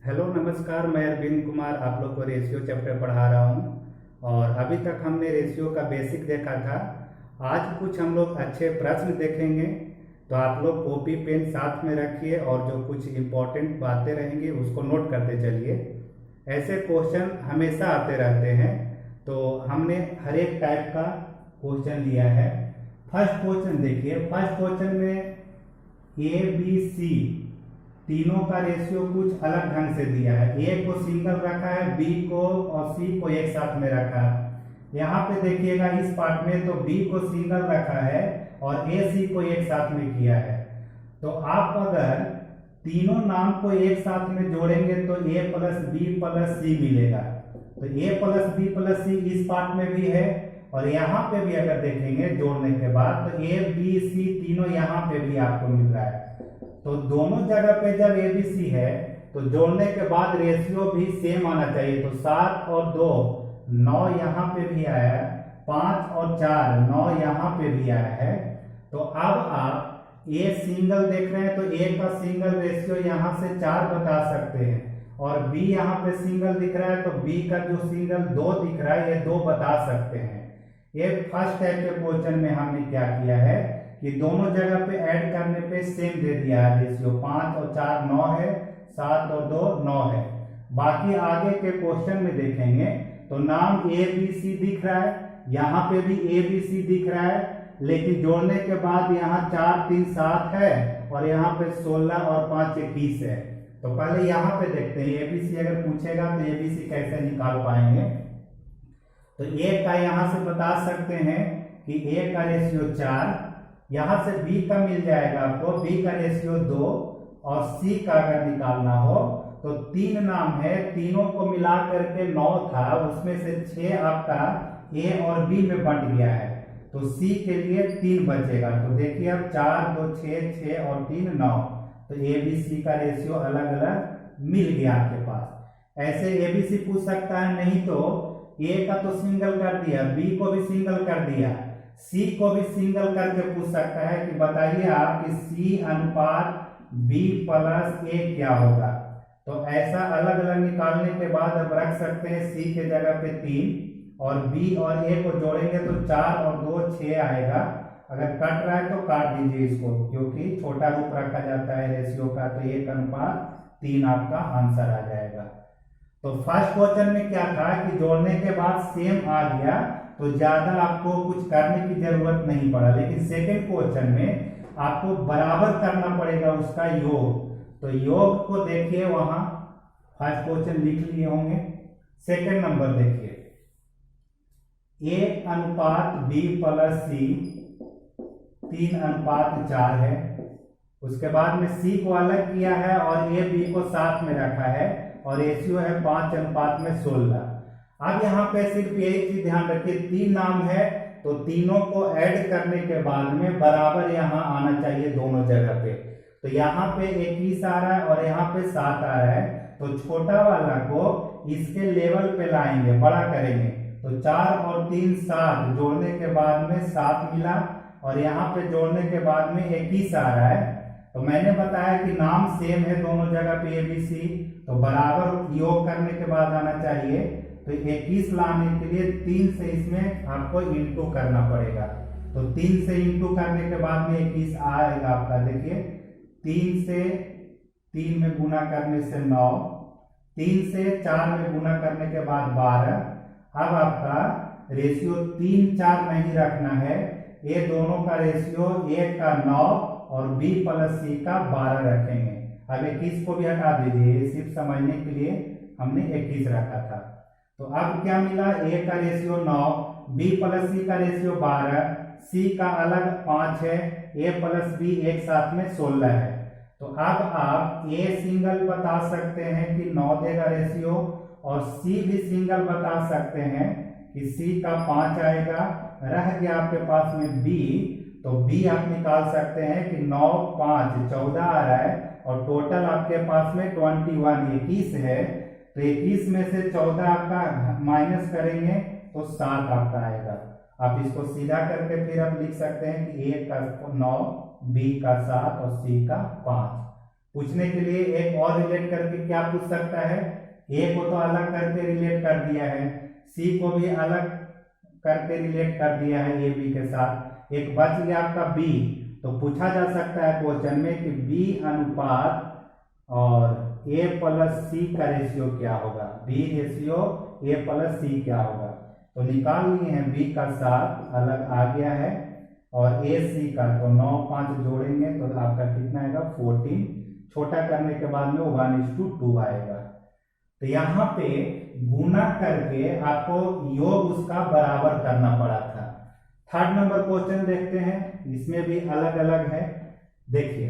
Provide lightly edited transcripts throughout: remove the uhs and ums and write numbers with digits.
Hello नमस्कार, मैं अरविंद कुमार आप लोग को रेशियो चैप्टर पढ़ा रहा हूँ। और अभी तक हमने रेशियो का बेसिक देखा था। आज कुछ हम लोग अच्छे प्रश्न देखेंगे, तो आप लोग कॉपी पेन साथ में रखिए और जो कुछ इम्पोर्टेंट बातें रहेंगी उसको नोट करते चलिए। ऐसे क्वेश्चन हमेशा आते रहते हैं, तो हमने हर एक टाइप का क्वेश्चन लिया है। फर्स्ट क्वेश्चन देखिए। फर्स्ट क्वेश्चन में ए बी सी तीनों का रेशियो कुछ अलग ढंग से दिया है। ए को सिंगल रखा है, बी को और सी को एक साथ में रखा है। यहाँ पे देखिएगा इस पार्ट में तो बी को सिंगल रखा है और ए सी को एक साथ में किया है। तो आप अगर तीनों नाम को एक साथ में जोड़ेंगे तो ए प्लस बी प्लस सी मिलेगा। तो ए प्लस बी प्लस सी इस पार्ट में भी है, और यहाँ पे भी अगर देखेंगे जोड़ने के बाद तो ए बी सी तीनों यहाँ पे भी आपको मिल रहा है। तो दोनों जगह पे जब एबीसी है तो जोड़ने के बाद रेशियो भी सेम आना चाहिए। तो 7 और 2 9 यहाँ पे भी आया है, 5 और 4 9 यहाँ पे भी आया है। तो अब आप ए सिंगल देख रहे हैं तो ए का सिंगल रेशियो यहाँ से 4 बता सकते हैं, और बी यहाँ पे सिंगल दिख रहा है तो बी का जो सिंगल 2 दिख रहा है ये 2 बता सकते हैं। ये फर्स्ट टाइप के क्वेश्चन में हमने क्या किया है कि दोनों जगह पे ऐड करने पे सेम दे दिया है रेशियो। 5 और 4 9 है, 7 और 2 9 है। बाकी आगे के क्वेश्चन में देखेंगे तो नाम ए बी सी दिख रहा है, यहाँ पे भी ए बी सी दिख रहा है, लेकिन जोड़ने के बाद यहाँ 4 3 7 है और यहाँ पे 16 और 5 21 है। तो पहले यहाँ पे देखते हैं एबीसी अगर पूछेगा तो एबीसी कैसे निकाल पाएंगे। तो ए का यहाँ से बता सकते हैं कि ए का रेशियो 4, यहां से बी का मिल जाएगा आपको, बी का रेशियो 2, और सी का अगर निकालना हो तो 3 नाम है, तीनों को मिला करके 9 था, उसमें से 6 आपका ए और बी में बंट गया है, तो सी के लिए 3 बचेगा। तो देखिए अब 4 2 6 6 और 3 9, तो ए बी सी का रेशियो अलग अलग मिल गया आपके पास। ऐसे ए बी सी पूछ सकता है, नहीं तो ए का तो सिंगल कर दिया, बी को भी सिंगल कर दिया, सी को भी सिंगल करके पूछ सकता है कि बताइए आप कि सी अनुपात बी प्लस ए क्या होगा। तो ऐसा अलग अलग निकालने के बाद अब रख सकते हैं सी के जगह पे 3, और बी और ए को जोड़ेंगे तो 4 और 2 6 आएगा। अगर कट रहा है तो काट दीजिए इसको, क्योंकि छोटा रूप रखा जाता है रेशियो का, तो 1 अनुपात 3 आपका आंसर आ जाएगा। तो फर्स्ट क्वेश्चन में क्या था कि जोड़ने के बाद सेम आ गया तो ज्यादा आपको कुछ करने की जरूरत नहीं पड़ा, लेकिन सेकंड क्वेश्चन में आपको बराबर करना पड़ेगा उसका योग। तो योग को देखिए, वहां फर्स्ट क्वेश्चन लिख लिए होंगे। सेकंड नंबर देखिए, ए अनुपात बी प्लस सी 3 अनुपात 4 है। उसके बाद में सी को अलग किया है और ए बी को साथ में रखा है, और रेशियो है 5 अनुपात में 16। अब यहाँ पे सिर्फ एक चीज ध्यान रखिए, 3 नाम है तो तीनों को ऐड करने के बाद में बराबर यहाँ आना चाहिए दोनों जगह पे। तो यहाँ पे 21 आ रहा है और यहाँ पे 7 आ रहा है, तो छोटा वाला को इसके लेवल पे लाएंगे, बड़ा करेंगे। तो 4 और 3 7, जोड़ने के बाद में 7 मिला, और यहाँ पे जोड़ने के बाद में 21 आ रहा है। तो मैंने बताया कि नाम सेम है दोनों जगह पे ए बी सी, तो बराबर योग करने के बाद आना चाहिए। तो 21 लाने के लिए 3 से इसमें आपको इंटू करना पड़ेगा। तो 3 से इंटू करने के बाद में 21 आएगा आपका। देखिए 3 से 3 में गुना करने से 9, 3 से 4 में गुना करने के बाद 12। अब आपका रेशियो 3 4 नहीं रखना है, ये दोनों का रेशियो ए का 9 और बी प्लस सी का 12 रखेंगे। अब 21 को भी हटा दीजिए, सिर्फ समझने के लिए हमने 21 रखा था। तो अब क्या मिला, ए का रेशियो 9, बी प्लस सी का रेशियो 12, सी का अलग 5 है, ए प्लस बी एक साथ में 16 है। तो अब आप ए सिंगल बता सकते हैं कि 9 देगा रेशियो, और सी भी सिंगल बता सकते हैं कि सी का 5 आएगा। रह गया आपके पास में बी, तो बी आप निकाल सकते हैं कि 9 5 14 आ रहा है, और टोटल आपके पास में 21 21 है। तो 21 में से 14 आपका माइनस करेंगे तो 7 आपका आएगा। आप इसको सीधा करके फिर आप लिख सकते हैं कि ए का 9, बी का 7 और सी का 5। पूछने के लिए एक और रिलेट करके क्या पूछ सकता है, ए को तो अलग करके रिलेट कर दिया है, सी को भी अलग करके रिलेट कर दिया है ए बी के साथ, एक बच गया आपका बी। तो पूछा जा सकता है क्वेश्चन में कि बी अनुपात और ए प्लस सी का रेशियो क्या होगा, बी रेशियो ए प्लस सी क्या होगा। तो निकाल लिए हैं, बी का 7 अलग आ गया है और ए सी का, तो 9 5 जोड़ेंगे तो आपका कितना आएगा 14, छोटा करने के बाद में 1:2 आएगा। तो यहाँ पे गुना करके आपको योग उसका बराबर करना पड़ा था। थर्ड नंबर क्वेश्चन देखते हैं, इसमें भी अलग अलग है। देखिए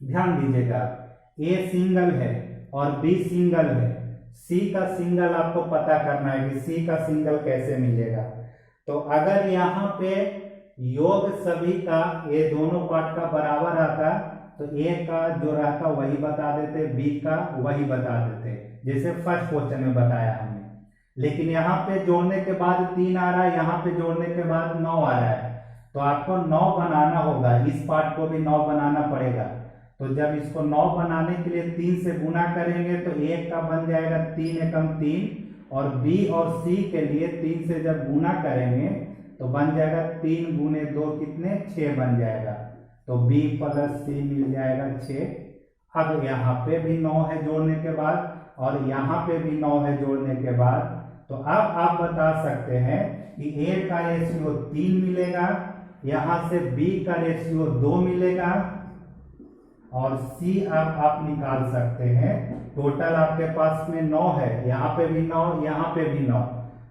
ध्यान दीजिएगा, ए सिंगल है और बी सिंगल है, सी का सिंगल आपको पता करना है कि सी का सिंगल कैसे मिलेगा। तो अगर यहाँ पे योग सभी का ए दोनों पार्ट का बराबर आता तो ए का जो रहता वही बता देते, बी का वही बता देते, जैसे फर्स्ट क्वेश्चन में बताया हमने। लेकिन यहाँ पे जोड़ने के बाद 3 आ रहा है, यहाँ पे जोड़ने के बाद 9 आ रहा है, तो आपको 9 बनाना होगा, इस पार्ट को भी 9 बनाना पड़ेगा। तो जब इसको 9 बनाने के लिए 3 से गुना करेंगे तो एक का बन जाएगा 3 एकम 3, और बी और सी के लिए 3 से जब गुना करेंगे तो बन जाएगा 3 गुने 2 कितने 6 बन जाएगा, तो बी प्लस सी मिल जाएगा 6। अब यहाँ पे भी 9 है जोड़ने के बाद और यहाँ पे भी 9 है जोड़ने के बाद, तो अब आप बता सकते हैं कि ए का रेशियो 3 मिलेगा, यहाँ से बी का रेशियो 2 मिलेगा और सी आप निकाल सकते हैं। टोटल आपके पास में 9 है, यहाँ पे भी 9, यहाँ पे भी 9,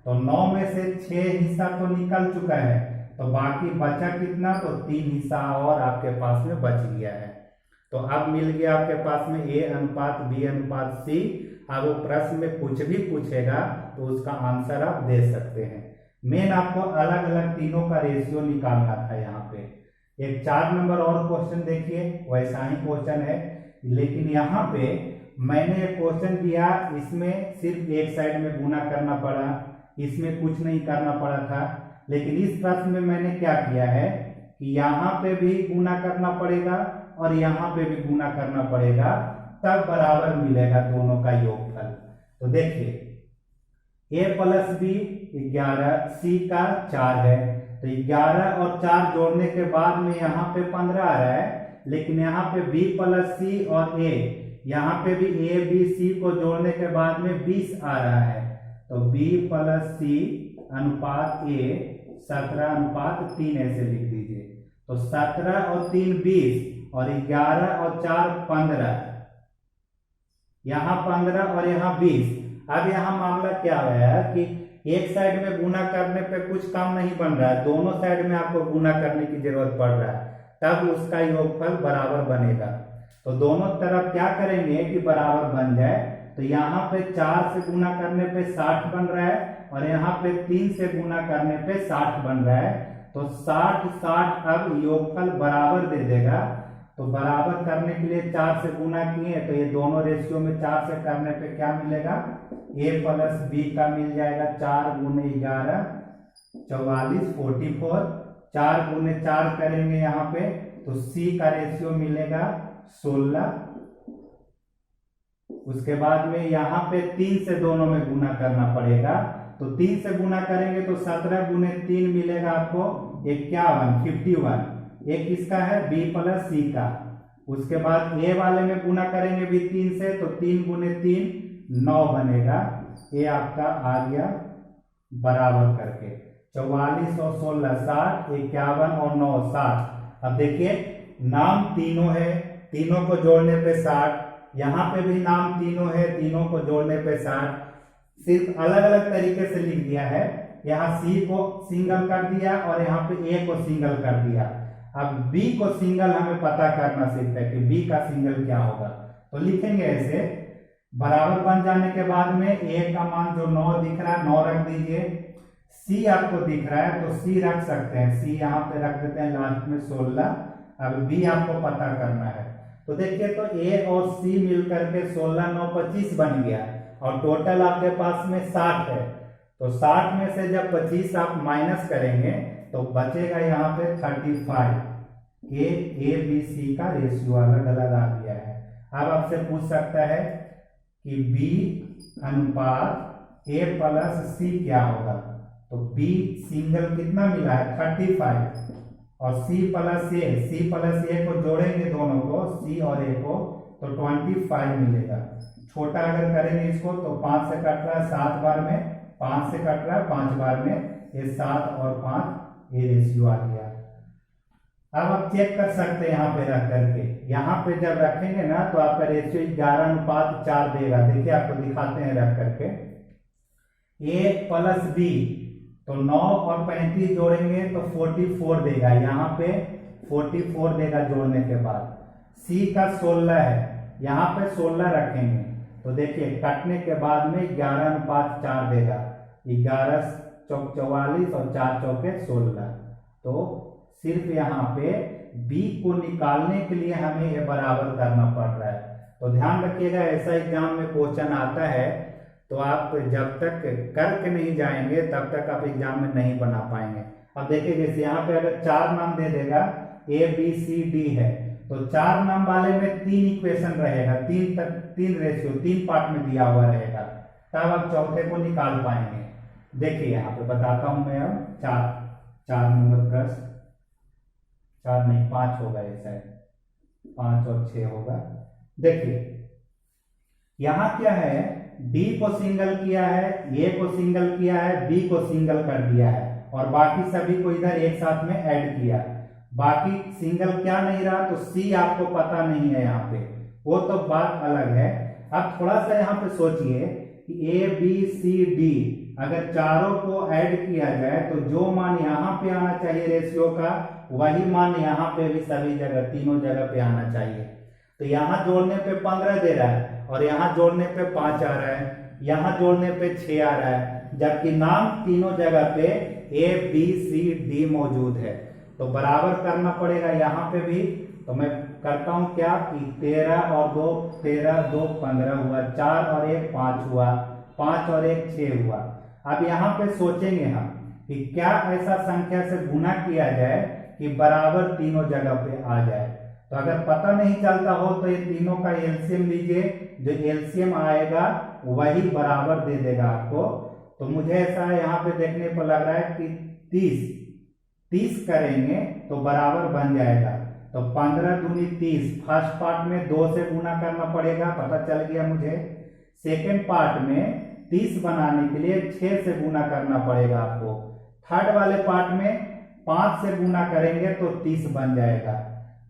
तो 9 में से 6 हिस्सा तो निकल चुका है, तो बाकी बचा कितना, तो 3 हिस्सा और आपके पास में बच गया है। तो अब मिल गया आपके पास में ए अनुपात बी अनुपात सी। अब वो प्रश्न में कुछ भी पूछेगा तो उसका आंसर आप दे सकते हैं। मेन आपको अलग अलग तीनों का रेशियो निकालना था। यहाँ पे एक 4 नंबर और क्वेश्चन देखिए, वैसा ही क्वेश्चन है, लेकिन यहाँ पे मैंने एक क्वेश्चन दिया, इसमें सिर्फ एक साइड में गुना करना पड़ा, इसमें कुछ नहीं करना पड़ा था। लेकिन इस प्रश्न में मैंने क्या किया है कि यहाँ पे भी गुना करना पड़ेगा और यहाँ पे भी गुना करना पड़ेगा, तब बराबर मिलेगा दोनों का योगफल। तो देखिए a प्लस बी 11, सी का 4 है, तो 11 और 4 जोड़ने के बाद में यहाँ पे 15 आ रहा है, लेकिन यहाँ पे b प्लस सी और a, यहाँ पे भी a b c को जोड़ने के बाद में 20 आ रहा है, तो b प्लस सी अनुपात a 17:3 ऐसे लिख दीजिए। तो 17 और 3 20 और 11 और 4 15, यहाँ 15 और यहाँ 20। अब यहाँ मामला क्या है कि एक साइड में गुना करने पे कुछ काम नहीं बन रहा है, दोनों साइड में आपको गुना करने की जरूरत पड़ रहा है, तब उसका योगफल बराबर बनेगा। तो दोनों तरफ क्या करेंगे कि बराबर बन जाए, तो यहाँ पे 4 से गुना करने पे 60 बन रहा है और यहाँ पे 3 से गुना करने पे 60 बन रहा है, तो 60 अब योगफल बराबर दे देगा। तो बराबर करने के लिए 4 से गुना किए, तो ये दोनों रेशियो में 4 से करने पे क्या मिलेगा, a प्लस बी का मिल जाएगा 4 गुने 11 44 44, 4 गुने 4 करेंगे यहाँ पे तो c का रेशियो मिलेगा 16। उसके बाद में यहाँ पे 3 से दोनों में गुना करना पड़ेगा, तो 3 से गुना करेंगे तो 17 गुने 3 मिलेगा आपको 51 एक इसका है b प्लस सी का। उसके बाद a वाले में गुना करेंगे भी 3 से, तो 3 गुने 3 9 बनेगा, ये आपका आ गया बराबर करके 44 और 16 60, 51 और 9 60। अब देखिए नाम तीनों है, तीनों को जोड़ने पे 60, यहाँ पे भी नाम तीनों है, तीनों को जोड़ने पे 60, सिर्फ अलग अलग तरीके से लिख दिया है। यहाँ सी को सिंगल कर दिया और यहाँ पे ए को सिंगल कर दिया। अब बी को सिंगल हमें पता करना सिर्फ है कि बी का सिंगल क्या होगा, तो लिखेंगे ऐसे, बराबर बन जाने के बाद में ए का मान जो 9 दिख रहा है 9 रख दीजिए, सी आपको दिख रहा है तो सी रख सकते हैं, सी यहाँ पे रख देते हैं लास्ट में 16। अब बी आपको पता करना है, तो देखिए तो ए और सी मिलकर के 16 9 25 बन गया और टोटल आपके पास में 60 है, तो 60 में से जब 25 आप माइनस करेंगे तो बचेगा यहाँ पे 35। ए बी सी का रेशियो अलग अलग आ गया है। अब आपसे पूछ सकता है कि B अनुपात A प्लस C क्या होगा। तो B सिंगल कितना मिला है 35 और C प्लस A को जोड़ेंगे दोनों को C और A को तो 25 मिलेगा। छोटा अगर करेंगे इसको तो 5 से कट रहा है 7 बार में, 5 से कट रहा है 5 बार में, ये 7 और 5 ये रेशियो आ गया। अब आप चेक कर सकते हैं यहाँ पे रख करके, यहाँ पे जब रखेंगे ना तो आपका रेशियो 11:4 देगा। देखिए आपको दिखाते हैं रख करके, A प्लस B तो 9 और 35 जोड़ेंगे तो 44 देगा, यहाँ पे 44 देगा जोड़ने के बाद। C का 16 है, यहाँ पे 16 रखेंगे तो देखिए कटने के बाद में 11:4 देगा, 11 चौक 44 और 4 चौके 16। तो सिर्फ यहाँ पे B को निकालने के लिए हमें ये बराबर करना पड़ रहा है। तो ध्यान रखिएगा, ऐसा एग्जाम में क्वेश्चन आता है तो आप जब तक करके नहीं जाएंगे तब तक आप एग्जाम में नहीं बना पाएंगे। अब देखिए जैसे यहाँ पे अगर 4 नाम दे देगा ABCD है तो 4 नाम वाले में 3 इक्वेशन रहेगा, 3 रेशियो 3 पार्ट में दिया हुआ रहेगा, तब आप चौथे को निकाल पाएंगे। देखिए यहाँ पे बताता हूं मैं, अब 4 नंबर प्रश्न, 4 नहीं 5 होगा, ऐसा है 5 और 6 होगा। देखिए यहां क्या है, D को सिंगल किया है, A को सिंगल किया है, B को सिंगल कर दिया है और बाकी सभी को इधर एक साथ में ऐड किया। बाकी सिंगल क्या नहीं रहा तो C आपको पता नहीं है यहाँ पे, वो तो बात अलग है। अब थोड़ा सा यहाँ पे सोचिए कि A B C D अगर चारों को ऐड किया जाए तो जो मान यहाँ पे आना चाहिए रेशियो का, वही मान यहाँ पे भी सभी जगह तीनों जगह पे आना चाहिए। तो यहाँ जोड़ने पे 15 दे रहा है और यहाँ जोड़ने पे 5 आ रहा है, यहाँ जोड़ने पे 6 आ रहा है, जबकि नाम तीनों जगह पे A B C D मौजूद है। तो बराबर करना पड़ेगा यहाँ पे भी। तो मैं करता हूँ क्या कि 13 और 2 13, 2 15 हुआ, 4 और 1 5 हुआ, 5 और 1 6 हुआ। अब यहाँ पे सोचेंगे हम कि क्या ऐसा संख्या से गुना किया जाए कि बराबर तीनों जगह पे आ जाए। तो अगर पता नहीं चलता हो तो ये तीनों का एलसीएम लीजिए, जो एलसीएम आएगा वही बराबर दे देगा आपको। तो मुझे ऐसा यहाँ पे देखने पर लग रहा है कि 30 करेंगे तो बराबर बन जाएगा। तो 15 दूनी 30, फर्स्ट पार्ट में 2 से गुना करना पड़ेगा, पता चल गया मुझे। सेकेंड पार्ट में 30 बनाने के लिए 6 से गुना करना पड़ेगा आपको। थर्ड वाले पार्ट में 5 से गुना करेंगे तो 30 बन जाएगा।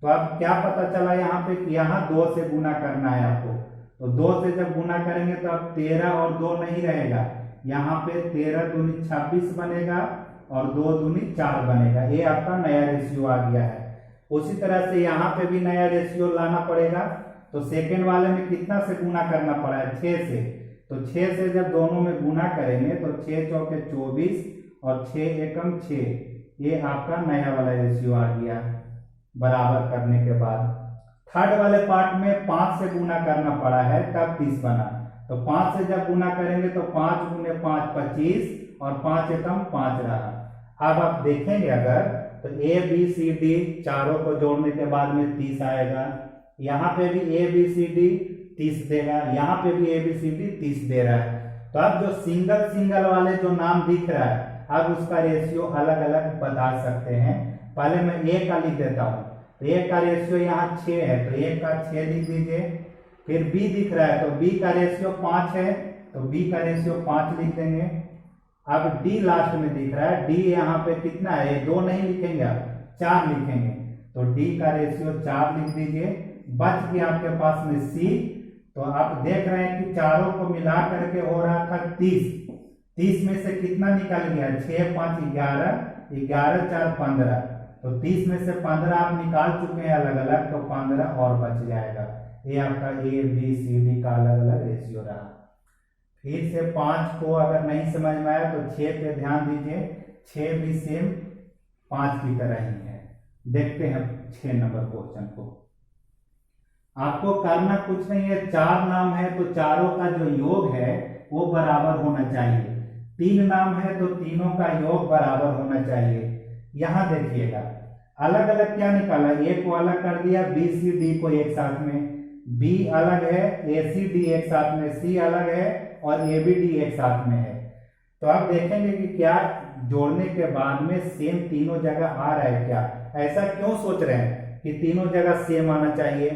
तो अब क्या पता चला यहाँ पे कि यहाँ 2 से गुना करना है आपको। तो 2 से जब गुना करेंगे तो अब 13 और 2 नहीं रहेगा, यहाँ पे 13 दूनी 26 बनेगा और 2 दूनी 4 बनेगा। ये आपका नया रेशियो आ गया है। उसी तरह से यहाँ पे भी नया रेशियो लाना पड़ेगा। तो सेकेंड वाले में कितना से गुना करना पड़ा है, 6 से। तो 6 से जब दोनों में गुना करेंगे तो 6 चौके 24 और 6 एकम 6, ये आपका नया वाला रेशियो आ गया बराबर करने के बाद। थर्ड वाले पार्ट में 5 से गुना करना पड़ा है तब 30 बना। तो 5 से जब गुना करेंगे तो 5 गुने 5 25 और 5 एकम 5 रहा। अब आप देखेंगे अगर तो A B C D चारों को जोड़ने के बाद में 30 आएगा। यहाँ पे भी A B C D 30 देगा, यहाँ पे भी A B C D 30 दे रहा है। तो अब जो सिंगल सिंगल वाले जो नाम दिख रहा है, अब उसका रेशियो अलग अलग बता सकते हैं। पहले मैं A का लिख देता हूँ। तो A का रेशियो यहाँ 6 है तो A का 6 लिख दीजिए। फिर B दिख रहा है तो B का रेशियो 5 है तो B का रेशियो 5 लिख देंगे। अब D लास्ट में दिख रहा है, D यहाँ पे कितना है, 2 नहीं लिखेंगे, आप 4 लिखेंगे। तो D का रेशियो 4 लिख दीजिए। बच गया आपके पास में C। तो आप देख रहे हैं कि चारों को मिला करके हो रहा था 30। 30 में से कितना निकल गया, 6 5 11, 11 4 15। तो 30 में से 15 आप निकाल चुके हैं अलग अलग, तो 15 और बच जाएगा। ये आपका A B C D का अलग अलग रेशियो रहा। फिर से 5 को अगर नहीं समझ में आया तो 6 पे ध्यान दीजिए, 6 भी सेम 5 की तरह ही है। देखते हैं 6 नंबर क्वेश्चन को। आपको करना कुछ नहीं है, 4 नाम है तो चारों का जो योग है वो बराबर होना चाहिए। 3 नाम है तो तीनों का योग बराबर होना चाहिए। यहां देखिएगा अलग अलग क्या निकाला, A को अलग कर दिया, B C D को एक साथ में। बी अलग है, AC D एक साथ में, C अलग है और AB D एक साथ में है। तो आप देखेंगे कि क्या जोड़ने के बाद में सेम तीनों जगह आ रहा है क्या। ऐसा क्यों सोच रहे हैं कि तीनों जगह सेम आना चाहिए?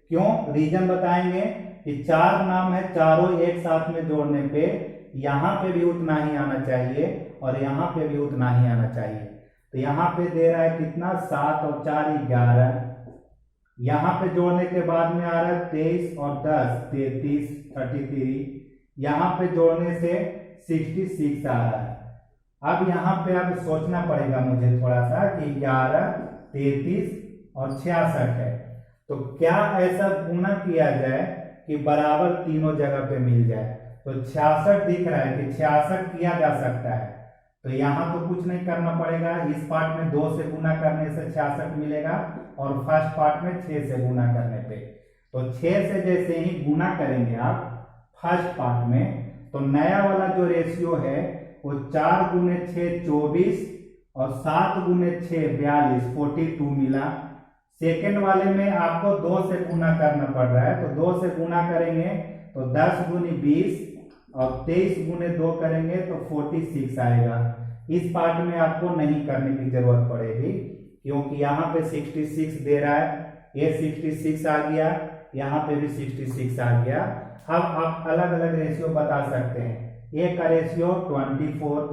क्यों, रीजन बताएंगे कि 4 नाम है, चारों एक साथ में जोड़ने पे यहाँ पे भी उतना ही आना चाहिए और यहाँ पे भी उतना ही आना चाहिए। तो यहाँ पे दे रहा है कितना, 7 और 4 11। यहाँ पे जोड़ने के बाद में आ रहा है 23 और 10 33 33। यहाँ पे जोड़ने से 66 आ रहा है। अब यहाँ पे अब सोचना पड़ेगा मुझे थोड़ा सा कि 11 33 और 66 है, तो क्या ऐसा गुना किया जाए कि बराबर तीनों जगह पे मिल जाए। तो 66 दिख रहा है कि 66 किया जा सकता है, तो यहाँ तो कुछ नहीं करना पड़ेगा। इस पार्ट में 2 से गुना करने से 66 मिलेगा और फर्स्ट पार्ट में 6 से गुना करने पे, तो 6 से जैसे ही गुना करेंगे आप फर्स्ट पार्ट में, तो नया वाला जो रेशियो है वो 4 गुने 6 24 और 7 गुने 6 42 42 मिला। सेकेंड वाले में आपको 2 से गुना करना पड़ रहा है, तो 2 से गुना करेंगे तो 10 गुनी 20 और 23 गुने 2 करेंगे तो 46 आएगा। इस पार्ट में आपको नहीं करने की जरूरत पड़ेगी क्योंकि यहाँ पे 66 दे रहा है, ये 66 आ गया, यहाँ पे भी 66 आ गया। अब आप अलग अलग रेशियो बता सकते हैं। ए का रेशियो 24,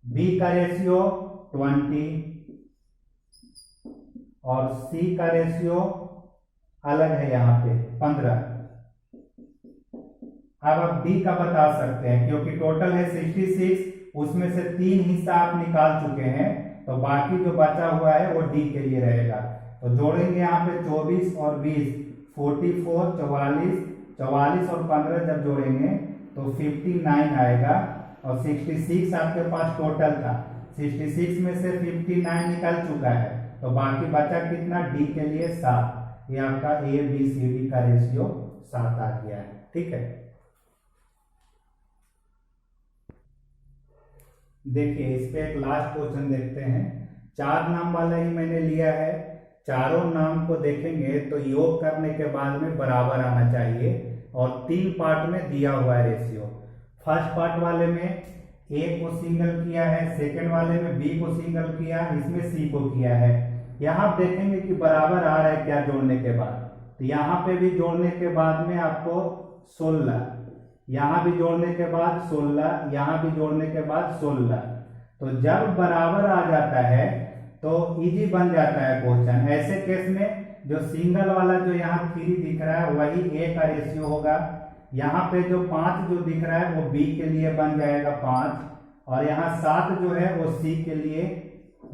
बी का रेशियो 20 और सी का रेशियो अलग है यहाँ पे 15। अब आप डी का बता सकते हैं क्योंकि टोटल है 66, उसमें से 3 हिस्सा आप निकाल चुके हैं, तो बाकी जो बचा हुआ है वो डी के लिए रहेगा। तो जोड़ेंगे यहाँ पे 24 और 20 44 44 और 15 जब जोड़ेंगे तो 59 आएगा और 66 आपके पास टोटल था, 66 में से 59 निकल चुका है, तो बाकी बचा कितना, डी के लिए 7। ये आपका ABCD का रेशियो 7 आ गया है। ठीक है, देखिए इस पे एक लास्ट क्वेश्चन देखते हैं। 4 नाम वाला ही मैंने लिया है, चारों नाम को देखेंगे तो योग करने के बाद में बराबर आना चाहिए और 3 पार्ट में दिया हुआ है रेशियो। फर्स्ट पार्ट वाले में ए को सिंगल किया है, सेकंड वाले में बी को सिंगल किया, इसमें सी को किया है। यहाँ आप देखेंगे कि बराबर आ रहा है क्या जोड़ने के बाद, तो यहाँ पे भी जोड़ने के बाद में आपको 16, यहाँ भी जोड़ने के बाद 16, यहाँ भी जोड़ने के बाद 16। तो जब बराबर आ जाता है तो इजी बन जाता है क्वेश्चन। ऐसे केस में जो सिंगल वाला जो यहाँ 3 दिख रहा है वही ए का रेशियो होगा। यहाँ पे जो 5 जो दिख रहा है वो बी के लिए बन जाएगा 5 और यहाँ 7 जो है वो सी के लिए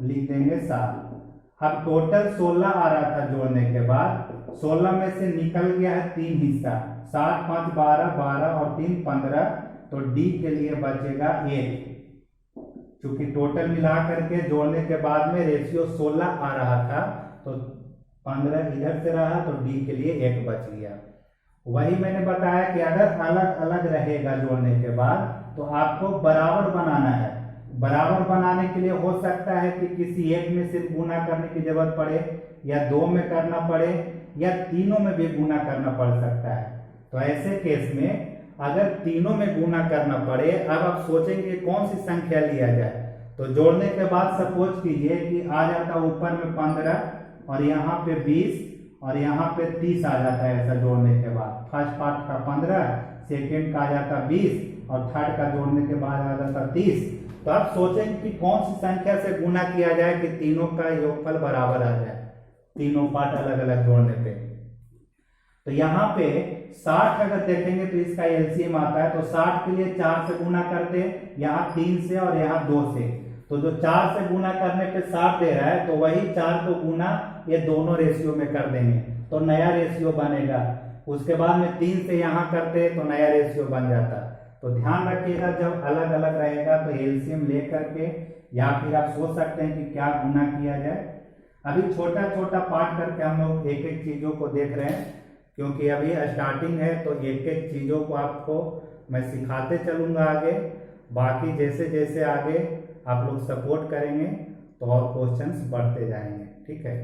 लिख देंगे 7। अब टोटल 16 आ रहा था जोड़ने के बाद, 16 में से निकल गया है 3 हिस्सा, 7 5 12 12 और 3 15, तो डी के लिए बचेगा 1। क्योंकि टोटल मिला करके जोड़ने के बाद में रेशियो 16 आ रहा था तो 15 इधर से रहा तो डी के लिए 1 बच गया। वही मैंने बताया कि अगर अलग अलग रहेगा जोड़ने के बाद तो आपको बराबर बनाना है। बराबर बनाने के लिए हो सकता है कि किसी एक में सिर्फ गुना करने की जरूरत पड़े या 2 में करना पड़े या तीनों में भी गुना करना पड़ सकता है। तो ऐसे केस में अगर तीनों में गुना करना पड़े, अब आप सोचेंगे कौन सी संख्या लिया जाए। तो जोड़ने के बाद सपोज कीजिए कि आ जाता ऊपर में 15 और यहाँ पे 20 और यहाँ पे 30 आ जाता है। ऐसा जोड़ने के बाद फर्स्ट पार्ट का 15, सेकेंड का आ जाता 20 और थर्ड का जोड़ने के बाद आ जाता 30। तो आप सोचेंगे कि कौन सी संख्या से गुना किया जाए कि तीनों का योगफल बराबर आ जाए, तीनों पार्ट अलग अलग जोड़ने पे। तो यहाँ पे 60 अगर देखेंगे तो इसका एलसीएम आता है, तो 60 के लिए 4 से गुना करते हैं, यहाँ 3 से और यहाँ 2 से। तो जो 4 से गुना करने पे 60 दे रहा है तो वही 4 को गुना ये दोनों रेशियो में कर देंगे तो नया रेशियो बनेगा। उसके बाद में 3 से यहाँ करते तो नया रेशियो बन जाता। तो ध्यान रखिएगा जब अलग अलग रहेगा तो एलसीएम ले करके या फिर आप सोच सकते हैं कि क्या गुना किया जाए। अभी छोटा छोटा पार्ट करके हम लोग एक एक चीजों को देख रहे हैं क्योंकि अभी स्टार्टिंग है, तो एक एक चीजों को आपको मैं सिखाते चलूंगा आगे। बाकी जैसे जैसे आगे आप लोग सपोर्ट करेंगे तो और क्वेश्चंस बढ़ते जाएंगे। ठीक है।